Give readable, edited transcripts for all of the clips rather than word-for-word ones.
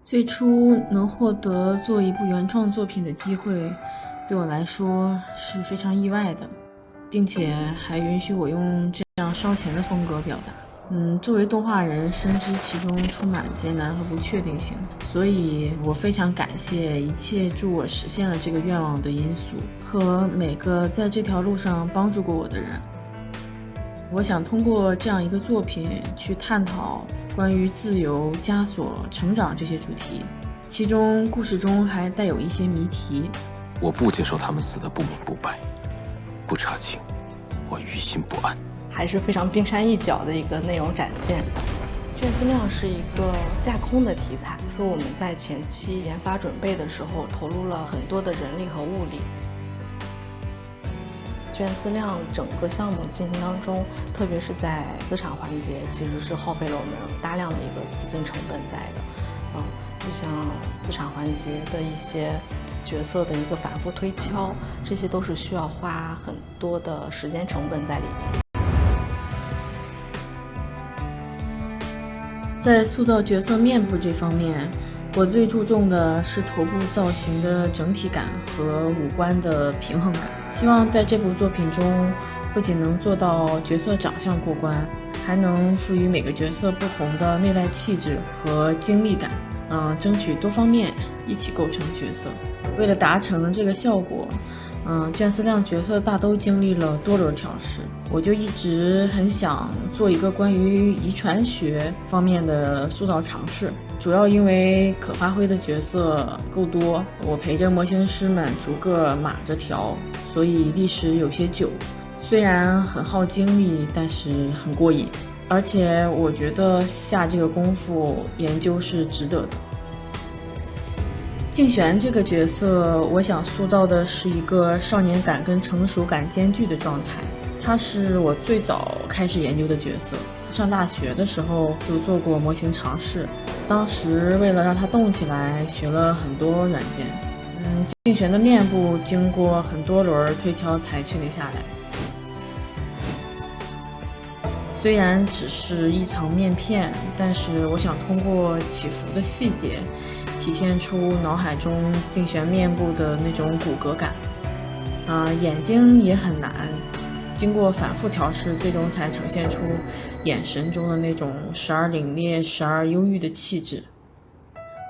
最初能获得做一部原创作品的机会，对我来说是非常意外的，并且还允许我用这样烧钱的风格表达。作为动画人，深知其中充满艰难和不确定性，所以我非常感谢一切助我实现了这个愿望的因素和每个在这条路上帮助过我的人。我想通过这样一个作品去探讨关于自由、枷锁、成长这些主题，其中故事中还带有一些谜题。我不接受他们死得不明不白，不查清，我于心不安。还是非常冰山一角的一个内容展现。卷思量是一个架空的题材，说我们在前期研发准备的时候投入了很多的人力和物力。卷思量整个项目进行当中，特别是在资产环节，其实是耗费了我们大量的一个资金成本在的。就像资产环节的一些角色的一个反复推敲，这些都是需要花很多的时间成本在里面。在塑造角色面部这方面，我最注重的是头部造型的整体感和五官的平衡感。希望在这部作品中，不仅能做到角色长相过关，还能赋予每个角色不同的内在气质和经历感，争取多方面一起构成角色。为了达成这个效果，卷思量角色大都经历了多轮调试，我就一直很想做一个关于遗传学方面的塑造尝试，主要因为可发挥的角色够多，我陪着模型师们逐个码着调，所以历时有些久，虽然很耗精力，但是很过瘾，而且我觉得下这个功夫研究是值得的。敬玄这个角色，我想塑造的是一个少年感跟成熟感兼具的状态。他是我最早开始研究的角色，上大学的时候就做过模型尝试，当时为了让他动起来，学了很多软件。敬玄的面部经过很多轮推敲才确定下来。虽然只是一层面片，但是我想通过起伏的细节体现出脑海中敬玄面部的那种骨骼感。眼睛也很难，经过反复调试，最终才呈现出眼神中的那种时而凛冽时而忧郁的气质。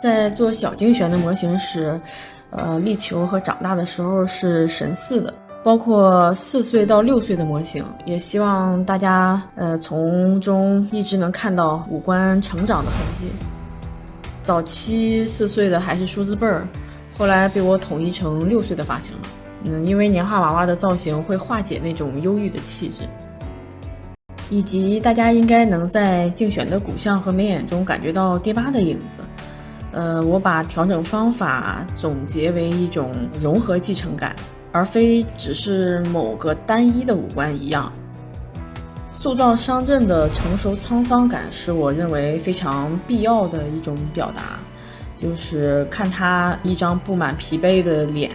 在做小敬玄的模型时，力求和长大的时候是神似的，包括4岁到6岁的模型，也希望大家从中一直能看到五官成长的痕迹。早期4岁的还是梳子辈儿，后来被我统一成6岁的发型了。因为年画娃娃的造型会化解那种忧郁的气质，以及大家应该能在敬玄的骨相和眉眼中感觉到爹巴的影子。我把调整方法总结为一种融合继承感，而非只是某个单一的五官一样。塑造商震的成熟沧桑感是我认为非常必要的一种表达，就是看他一张布满疲惫的脸，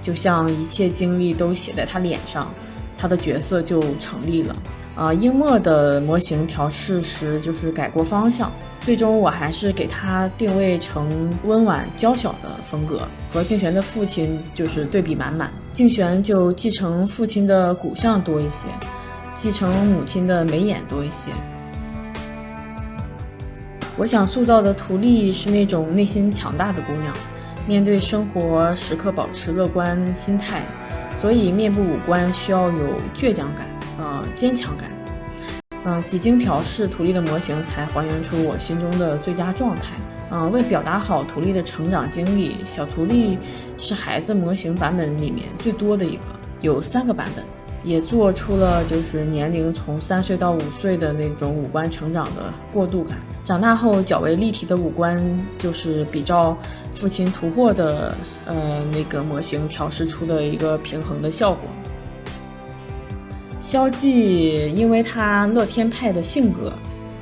就像一切经历都写在他脸上，他的角色就成立了。樱墨的模型调试时就是改过方向，最终我还是给他定位成温婉娇小的风格，和敬玄的父亲就是对比满满。敬玄就继承父亲的骨相多一些，继承母亲的眉眼多一些。我想塑造的图丽是那种内心强大的姑娘，面对生活时刻保持乐观心态，所以面部五官需要有倔强感、坚强感。几经调试，图丽的模型才还原出我心中的最佳状态。为表达好图丽的成长经历，小图丽是孩子模型版本里面最多的一个，有3个版本。也做出了就是年龄从3岁到5岁的那种五官成长的过渡感，长大后较为立体的五官就是比照父亲图霍的那个模型调试出的一个平衡的效果。萧霁因为他乐天派的性格，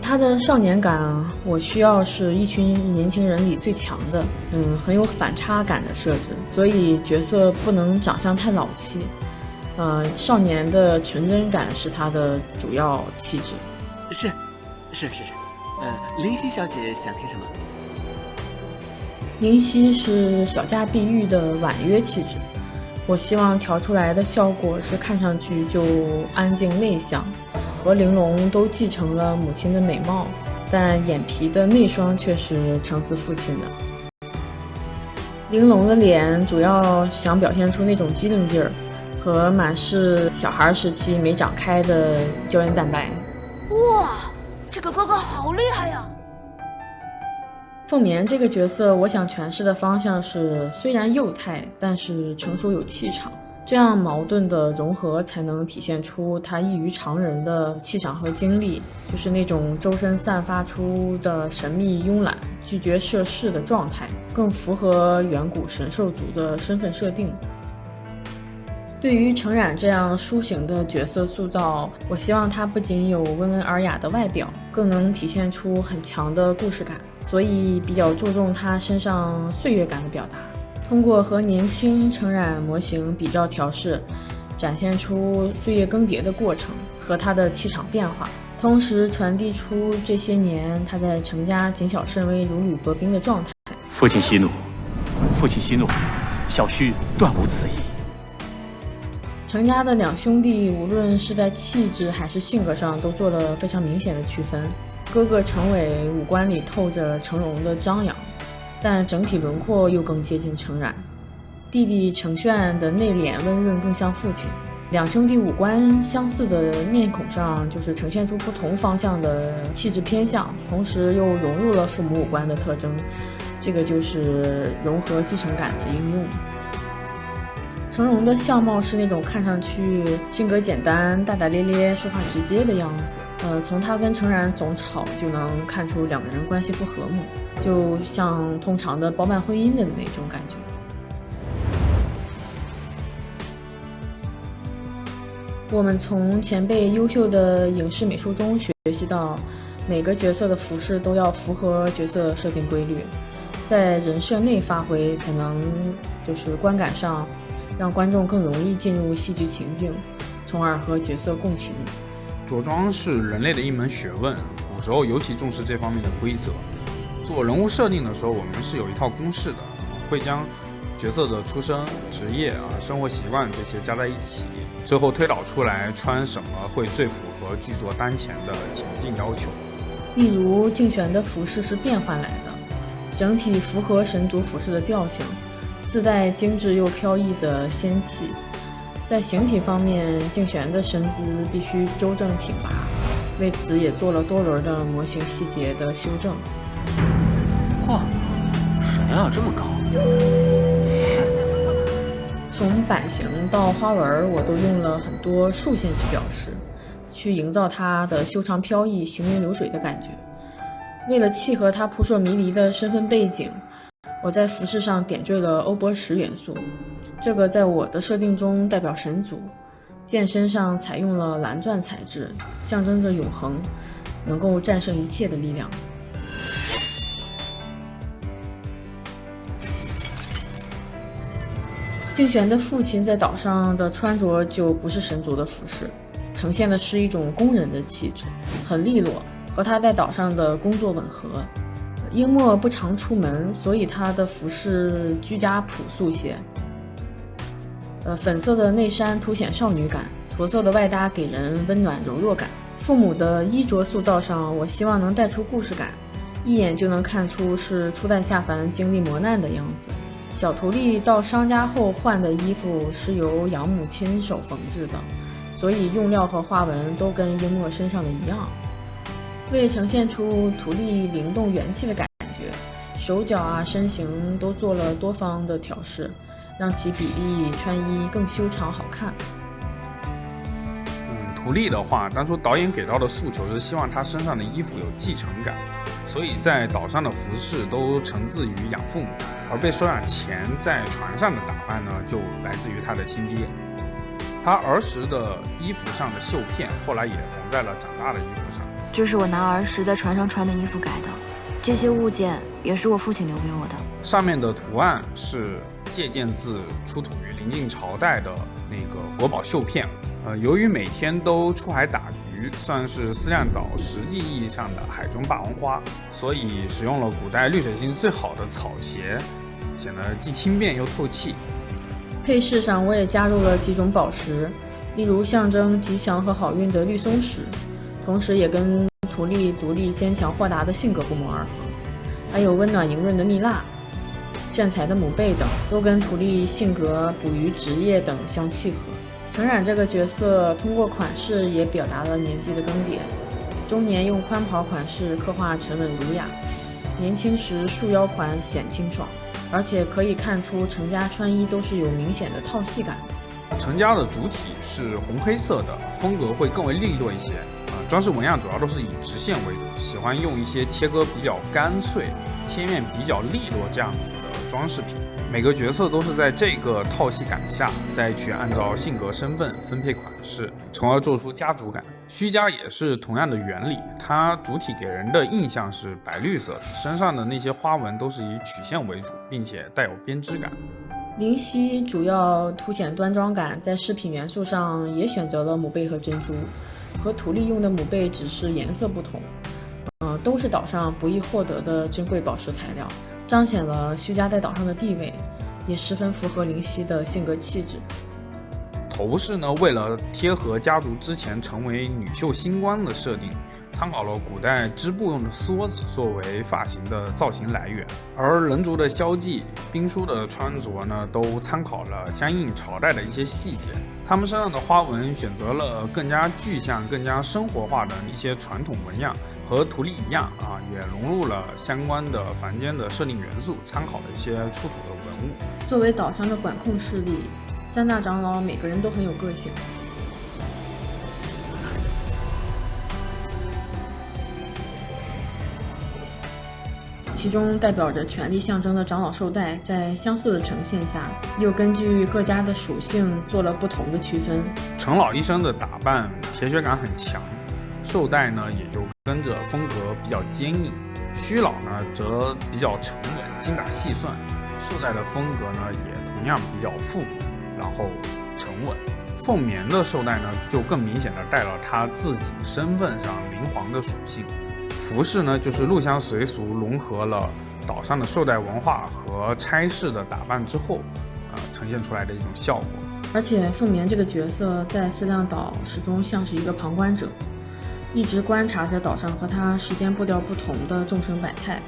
他的少年感我需要是一群年轻人里最强的，很有反差感的设置，所以角色不能长相太老气。少年的纯真感是他的主要气质。是，林夕小姐想听什么？灵犀是小家碧玉的婉约气质，我希望调出来的效果是看上去就安静内向，和玲珑都继承了母亲的美貌，但眼皮的内双却是承自父亲的。玲珑的脸主要想表现出那种机灵劲儿，和满是小孩时期没长开的胶原蛋白。哇，这个哥哥好厉害呀！凤眠这个角色，我想诠释的方向是，虽然幼态，但是成熟有气场，这样矛盾的融合才能体现出他异于常人的气场和精力，就是那种周身散发出的神秘慵懒、拒绝涉世的状态，更符合远古神兽族的身份设定。对于程冉这样抒情的角色塑造，我希望他不仅有温文尔雅的外表，更能体现出很强的故事感，所以比较注重他身上岁月感的表达，通过和年轻程冉模型比照调试，展现出岁月更迭的过程和他的气场变化，同时传递出这些年他在程家谨小慎微、如履薄冰的状态。父亲息怒，父亲息怒，小婿断无此意。程家的两兄弟无论是在气质还是性格上都做了非常明显的区分。哥哥程伟五官里透着程荣的张扬，但整体轮廓又更接近程冉。弟弟程炫的内敛温润更像父亲。两兄弟五官相似的面孔上就是呈现出不同方向的气质偏向，同时又融入了父母五官的特征，这个就是融合继承感的应用。程荣的相貌是那种看上去性格简单、大大咧咧、说话直接的样子。从他跟程冉总吵就能看出两个人关系不和睦，就像通常的包办婚姻的那种感觉。我们从前辈优秀的影视美术中学习到，每个角色的服饰都要符合角色设定规律，在人设内发挥，才能就是观感上让观众更容易进入戏剧情境，从而和角色共情。着装是人类的一门学问，古时候尤其重视这方面的规则。做人物设定的时候，我们是有一套公式的，会将角色的出身、职业生活习惯这些加在一起，最后推导出来穿什么会最符合剧作当前的情境要求。例如竞选的服饰是变换来的，整体符合神族服饰的调性，自带精致又飘逸的仙气。在形体方面，竞选的身姿必须周正挺拔，为此也做了多轮的模型细节的修正。哇，谁啊这么高？从版型到花纹，我都用了很多竖线去表示，去营造它的修长飘逸、行云流水的感觉。为了契合它扑朔迷离的身份背景，我在服饰上点缀了欧波石元素，这个在我的设定中代表神族。剑身上采用了蓝钻材质，象征着永恒，能够战胜一切的力量。竞选的父亲在岛上的穿着就不是神族的服饰，呈现的是一种工人的气质，很利落，和他在岛上的工作吻合。英墨不常出门，所以他的服饰居家朴素些。粉色的内衫凸显少女感，驼色的外搭给人温暖柔弱感。父母的衣着塑造上，我希望能带出故事感，一眼就能看出是初代下凡经历磨难的样子。小徒弟到商家后换的衣服是由养母亲手缝制的，所以用料和花纹都跟樱墨身上的一样。为呈现出徒弟灵动元气的感觉，手脚身形都做了多方的调试，让其比例穿衣更修长好看。徒弟的话，当初导演给到的诉求是希望他身上的衣服有继承感，所以在岛上的服饰都承自于养父母，而被收养前在船上的打扮呢，就来自于他的亲爹。他儿时的衣服上的绣片，后来也缝在了长大的衣服上。这是我拿儿时在船上穿的衣服改的，这些物件也是我父亲留给我的。上面的图案是借鉴自出土于临近朝代的那个国宝绣片。由于每天都出海打鱼，鱼算是思量岛实际意义上的海中霸王花，所以使用了古代绿水性最好的草鞋，显得既轻便又透气。配饰上我也加入了几种宝石，例如象征吉祥和好运的绿松石，同时也跟图利独立、坚强、豁达的性格不谋而合。还有温暖莹润的蜜蜡、炫彩的母贝等，都跟图利性格、捕鱼职业等相契合。程冉这个角色通过款式也表达了年纪的更迭，中年用宽袍款式刻画沉稳儒雅，年轻时束腰款显清爽，而且可以看出程家穿衣都是有明显的套系感。程家的主体是红黑色的，风格会更为利落一些。装饰纹样主要都是以直线为主，喜欢用一些切割比较干脆、切面比较利落这样子的装饰品。每个角色都是在这个套系感下，再去按照性格、身份分配款式，从而做出家族感。虚家也是同样的原理，它主体给人的印象是白绿色的，身上的那些花纹都是以曲线为主，并且带有编织感。灵犀主要凸显端庄感，在饰品元素上也选择了母贝和珍珠，和图利用的母贝只是颜色不同，都是岛上不易获得的珍贵宝石材料，彰显了虚家在岛上的地位，也十分符合灵犀的性格气质。头饰呢，为了贴合家族之前成为女秀星官的设定，参考了古代织布用的梭子作为发型的造型来源，而人族的萧霁、兵书的穿着呢，都参考了相应朝代的一些细节。他们身上的花纹选择了更加具象、更加生活化的一些传统纹样，和图利一样也融入了相关的凡间的设定元素，参考了一些出土的文物。作为岛上的管控势力，三大长老每个人都很有个性。其中代表着权力象征的长老绶带，在相似的呈现下，又根据各家的属性做了不同的区分。程老一生的打扮铁血感很强，绶带呢也就跟着风格比较坚硬。虚老呢则比较沉稳、精打细算，绶带的风格呢也同样比较复古，然后沉稳。凤眠的绶带呢就更明显的带了他自己身份上灵皇的属性。服饰呢，就是入乡随俗，融合了岛上的绶带文化和差事的打扮之后，呈现出来的一种效果。而且凤眠这个角色在思量岛始终像是一个旁观者，一直观察着岛上和他时间步调不同的众生百态，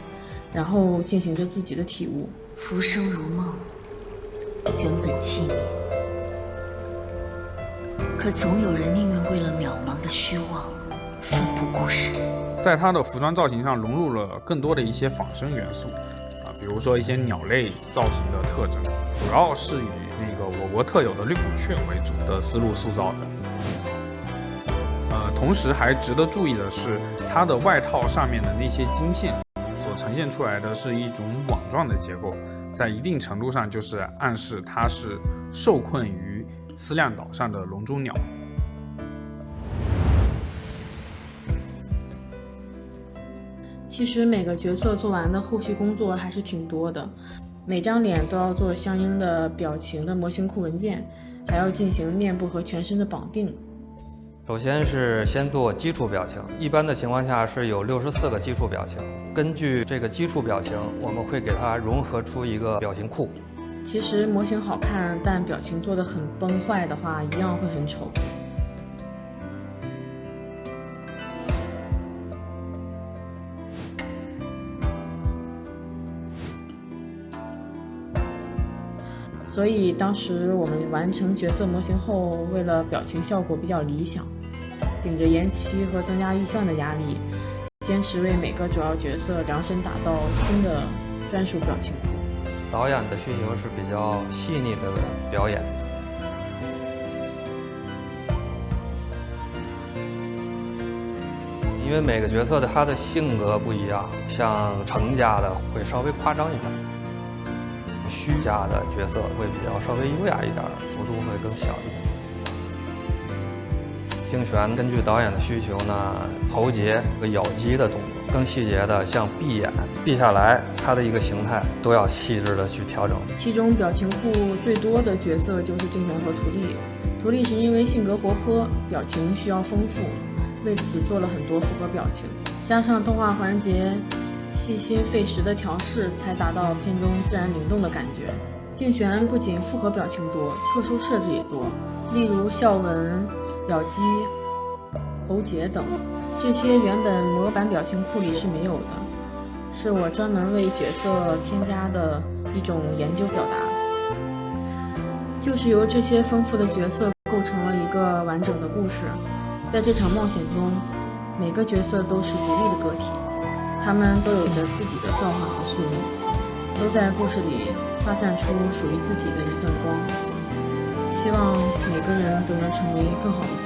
然后进行着自己的体悟。浮生如梦，原本凄迷，可总有人宁愿为了渺茫的虚妄，奋不顾身。在它的服装造型上融入了更多的一些仿生元素，比如说一些鸟类造型的特征，主要是以那个我国特有的绿孔雀为主的思路塑造的。同时还值得注意的是，它的外套上面的那些金线所呈现出来的是一种网状的结构，在一定程度上就是暗示它是受困于思量岛上的龙珠鸟。其实每个角色做完的后续工作还是挺多的，每张脸都要做相应的表情的模型库文件，还要进行面部和全身的绑定。首先是先做基础表情，一般的情况下是有64个基础表情，根据这个基础表情，我们会给它融合出一个表情库。其实模型好看，但表情做得很崩坏的话，一样会很丑。所以当时我们完成角色模型后，为了表情效果比较理想，顶着延期和增加预算的压力，坚持为每个主要角色量身打造新的专属表情库。导演的需求是比较细腻的表演，因为每个角色的他的性格不一样，像程家的会稍微夸张一点，虚家的角色会比较稍微优雅一点，幅度会更小一点。星璇根据导演的需求呢，喉结和咬肌的动作，更细节的像闭眼、闭下来，它的一个形态都要细致的去调整。其中表情库最多的角色就是静璇和图利。图利是因为性格活泼，表情需要丰富，为此做了很多复合表情，加上动画环节细心费时的调试，才达到片中自然灵动的感觉。竞选不仅复合表情多，特殊设置也多，例如笑纹、表肌、喉结等，这些原本模板表情库里是没有的，是我专门为角色添加的一种研究表达。就是由这些丰富的角色构成了一个完整的故事。在这场冒险中，每个角色都是独立的个体，他们都有着自己的造化和宿命，都在故事里发散出属于自己的一份光。希望每个人都能成为更好的自己。